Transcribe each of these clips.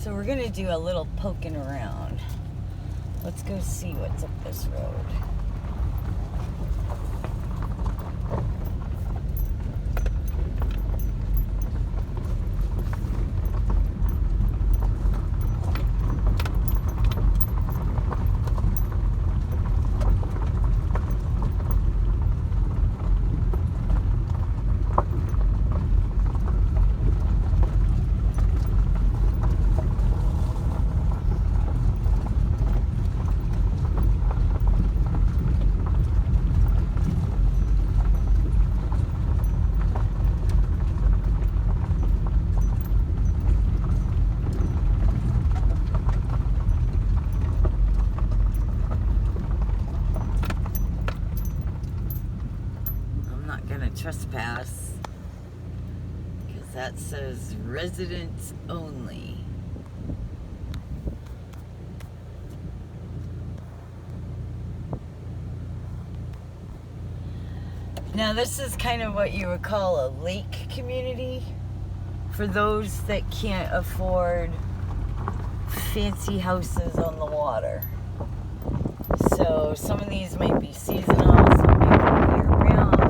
So we're gonna do a little poking around. Let's go see what's up this road. Trespass, because that says residents only. Now this is kind of what you would call a lake community for those that can't afford fancy houses on the water. So some of these might be seasonal, some might be year-round.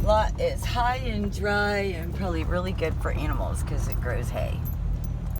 Lot is high and dry and probably really good for animals because it grows hay.